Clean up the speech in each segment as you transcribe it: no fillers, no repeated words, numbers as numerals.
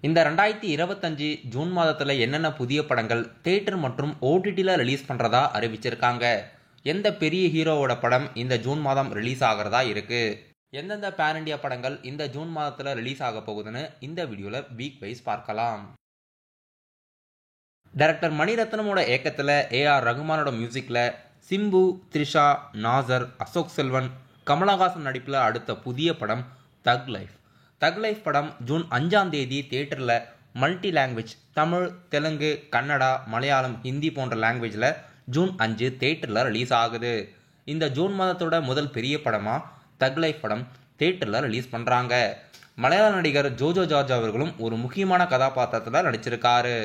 இந்த 2025 ஜூன் மாதத்தில் என்னென்ன புதிய படங்கள் தியேட்டர் மற்றும் ஓடிடியில் ரிலீஸ் பண்ணுறதா அறிவிச்சிருக்காங்க. எந்த பெரிய ஹீரோவோட படம் இந்த ஜூன் மாதம் ரிலீஸ் ஆகிறதா இருக்கு, எந்தெந்த பேன் இண்டியா படங்கள் இந்த ஜூன் மாதத்தில் ரிலீஸ் ஆக போகுதுன்னு இந்த வீடியோவில் வீக் வைஸ் பார்க்கலாம். டைரக்டர் மணிரத்னமோட இயக்கத்தில் ஏஆர் ரகுமானோட மியூசிக்கில் சிம்பு, த்ரிஷா, நாசர், அசோக் செல்வன், கமலஹாசன் நடிப்பில் அடுத்த புதிய படம் தக் லைஃப். தக் லைஃப் படம் ஜூன் 5ஆம் தேதி தியேட்டரில் மல்டி லாங்குவேஜ் தமிழ், தெலுங்கு, கன்னடா, மலையாளம், ஹிந்தி போன்ற லாங்குவேஜில் ஜூன் 5 தியேட்டரில் ரிலீஸ் ஆகுது. இந்த ஜூன் மாதத்தோட முதல் பெரிய படமாக தக் லைஃப் படம் தியேட்டரில் ரிலீஸ் பண்ணுறாங்க. மலையாள நடிகர் ஜோஜோ ஜார்ஜ் அவர்களும் ஒரு முக்கியமான கதாபாத்திரத்தில் நடிச்சிருக்காரு.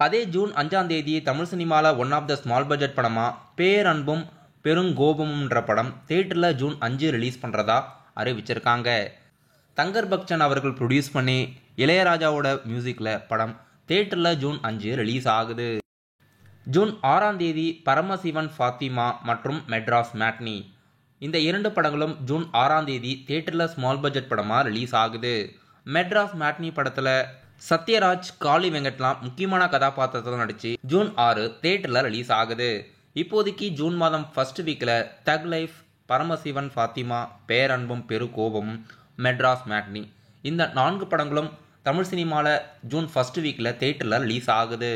அதே ஜூன் 5ஆம் தேதி தமிழ் சினிமாவில் one of the small budget படமாக பேரன்பும் பெருங்கோபமும்ன்ற படம் தியேட்டரில் ஜூன் 5 ரிலீஸ் பண்ணுறதா அறிவிச்சிருக்காங்க. தங்கர் பக்சன் அவர்கள் ப்ரொடியூஸ் பண்ணி இளையராஜாவோட மியூசிக்கில் படம் தியேட்டரில் ஜூன் 5 ரிலீஸ் ஆகுது. ஜூன் 6ஆம் தேதி பரமசிவன் ஃபாத்திமா மற்றும் மெட்ராஸ் மேட்னி, இந்த இரண்டு படங்களும் ஜூன் 6ஆம் தேதி தியேட்டரில் ஸ்மால் பட்ஜெட் படமாக ரிலீஸ் ஆகுது. மெட்ராஸ் மேட்னி படத்தில் சத்யராஜ், காளி வெங்கட்லாம் முக்கியமான கதாபாத்திரத்தில் நடித்து ஜூன் 6 தியேட்டரில் ரிலீஸ் ஆகுது. இப்போதைக்கு ஜூன் மாதம் ஃபர்ஸ்ட் வீக்கில் தக் லைஃப், பரமசிவன் ஃபாத்திமா, பேரன்பும் பெருங்கோபமும், மெட்ராஸ் மேட்னி இந்த 4 படங்களும் தமிழ் சினிமாவில் ஜூன் ஃபர்ஸ்ட் வீக்கில் தியேட்டரில் ரிலீஸ் ஆகுது.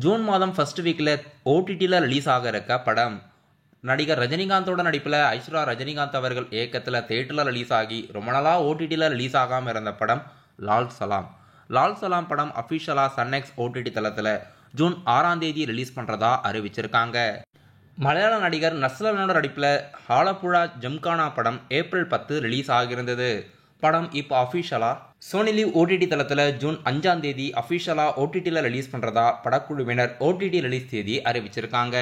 ஜூன் மாதம் ஃபர்ஸ்ட் வீக்கில் ஓடிடியில் ரிலீஸ் ஆக இருக்க படம் நடிகர் ரஜினிகாந்தோட நடிப்பில் ஐஸ்வர்யா ரஜினிகாந்த் அவர்கள் இயக்கத்தில் தியேட்டரில் ரிலீஸ் ஆகி ரொம்ப நாளாக ஓடிடியில் ரிலீஸ் ஆகாமல் இருந்த படம் லால் சலாம். லால் சலாம் படம் அஃபிஷியலாக சன்நெக்ஸ் ஓடிடி தளத்தில் ஜூன் 6ஆம் தேதி ரிலீஸ் பண்ணுறதா அறிவிச்சிருக்காங்க. மலையாள நடிகர் நஸ்லனோட நடிப்பில் ஹாலப்புழா ஜம்கானா படம் ஏப்ரல் 10 ரிலீஸ் ஆகியிருந்தது. படம் இப்போ அஃபிஷியலாக சோனி லிவ் ஓடிடி தளத்தில் ஜூன் 5ஆம் தேதி அஃபிஷியலாக ஓடிடியில் ரிலீஸ் பண்ணுறதா படக்குழுவினர் ஓடிடி ரிலீஸ் தேதி அறிவிச்சிருக்காங்க.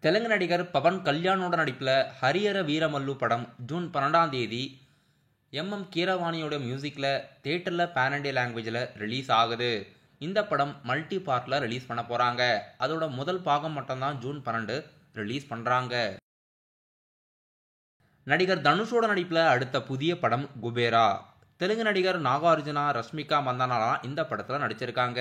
தெலுங்கு நடிகர் பவன் கல்யாணோட நடிப்பில் ஹரியர வீரமல்லு படம் ஜூன் 12ஆம் தேதி எம் கீரவாணியோட மியூசிக்கில் தியேட்டரில் பேன் இண்டியா லாங்குவேஜில் ரிலீஸ் ஆகுது. இந்த படம் மல்டி பார்ட்டில் ரிலீஸ் பண்ண போகிறாங்க. அதோட முதல் பாகம் மட்டும்தான் ஜூன் 12 ரிலீஸ் பண்ணுறாங்க. நடிகர் தனுஷோட நடிப்பில் அடுத்த புதிய படம் குபேரா. தெலுங்கு நடிகர் நாகார்ஜுனா, ரஷ்மிகா மந்தனாலாம் இந்த படத்தில் நடிச்சிருக்காங்க.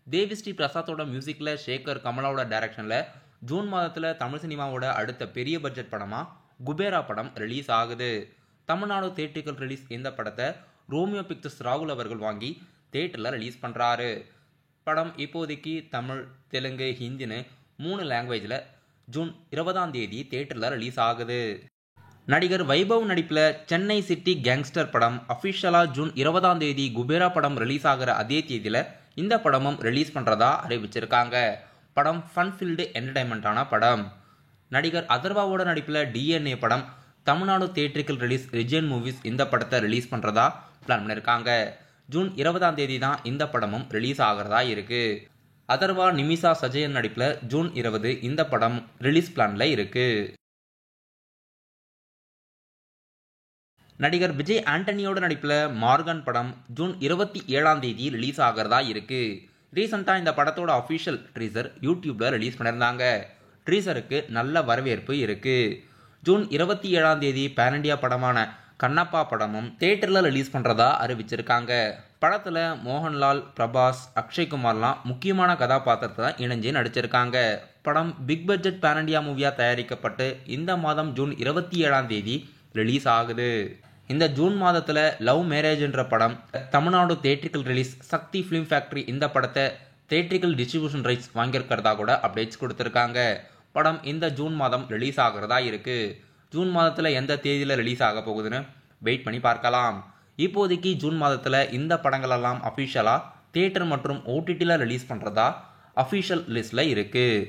தேவிஸ்ரீ பிரசாத்தோட மியூசிக்கில் சேகர் கமலாவோட டைரக்ஷனில் ஜூன் மாதத்தில் தமிழ் சினிமாவோட அடுத்த பெரிய பட்ஜெட் படமாக குபேரா படம் ரிலீஸ் ஆகுது. தமிழ்நாடு தியேட்டரிக்கல் ரிலீஸ் இந்த படத்தை ரோமியோ பிக்சர்ஸ் ராகுல் அவர்கள் வாங்கி தியேட்டரில் ரிலீஸ் பண்ணுறாரு. படம் இப்போதைக்கு தமிழ், தெலுங்கு, ஹிந்தின்னு 3 லாங்குவேஜில் ஜூன் 20ஆம் தேதி தியேட்டரில் ரிலீஸ் ஆகுது. நடிகர் வைபவ் நடிப்பில் சென்னை சிட்டி கேங்ஸ்டர் படம் அஃபிஷியலாக ஜூன் 20ஆம் தேதி குபேரா படம் ரிலீஸ் ஆகிற அதே தேதியில் இந்த படமும் ரிலீஸ் பண்ணுறதா அறிவிச்சிருக்காங்க. படம் ஃபன் ஃபீல்டு என்டர்டைன்மெண்ட்டான படம். நடிகர் அதர்வாவோட நடிப்பில் டிஎன்ஏ படம் Tamil Nadu theatrical release region movies இந்த படத்தை ரிலீஸ் பண்ணுறதா பிளான் பண்ணியிருக்காங்க. ஜூன் 20ஆம் தேதி தான் இந்த படமும் ரிலீஸ் ஆகிறதா இருக்கு. அதர்வா, நிமிஷா சஜயன் நடிப்பில் ஜூன் 20 இந்த படம் ரிலீஸ் பிளானில் இருக்கு. நடிகர் விஜய் ஆண்டனியோட நடிப்பில் மார்கன் படம் ஜூன் 27ஆம் தேதி ரிலீஸ் ஆகிறதா இருக்கு. ரீசெண்டாக இந்த படத்தோட அஃபிஷியல் ட்ரீசர் யூடியூப்ல ரிலீஸ் பண்ணியிருந்தாங்க. ட்ரீசருக்கு நல்ல வரவேற்பு இருக்கு. ஜூன் 27ஆம் தேதி பேன் இண்டியா படமான கண்ணப்பா படமும் தியேட்டரில் ரிலீஸ் பண்ணுறதா அறிவிச்சிருக்காங்க. படத்தில் மோகன்லால், பிரபாஸ், அக்ஷய்குமார்லாம் முக்கியமான கதாபாத்திரத்தை இணைஞ்சு நடிச்சிருக்காங்க. படம் பிக் பட்ஜெட் பேன் இண்டியா மூவியாக தயாரிக்கப்பட்டு இந்த மாதம் ஜூன் 27ஆம் தேதி ரிலீஸ் ஆகுது. இந்த ஜூன் மாதத்தில் லவ் மேரேஜ்ன்ற படம் தமிழ்நாடு தியேட்டரிக்கல் ரிலீஸ் சக்தி ஃபிலிம் ஃபேக்டரி இந்த படத்தை தியேட்டரிக்கல் டிஸ்ட்ரிபியூஷன் ரைட்ஸ் வாங்கியிருக்கிறதா கூட அப்டேட்ஸ் கொடுத்துருக்காங்க. படம் இந்த ஜூன் மாதம் ரிலீஸ் ஆகிறதா இருக்கு. ஜூன் மாதத்தில் எந்த தேதியில் ரிலீஸ் ஆக போகுதுன்னு வெயிட் பண்ணி பார்க்கலாம். இப்போதைக்கு ஜூன் மாதத்தில் இந்த படங்களெல்லாம் அஃபிஷியலாக தியேட்டர் மற்றும் ஓடிடியில் ரிலீஸ் பண்ணுறதா அஃபிஷியல் லிஸ்ட்டில் இருக்குது.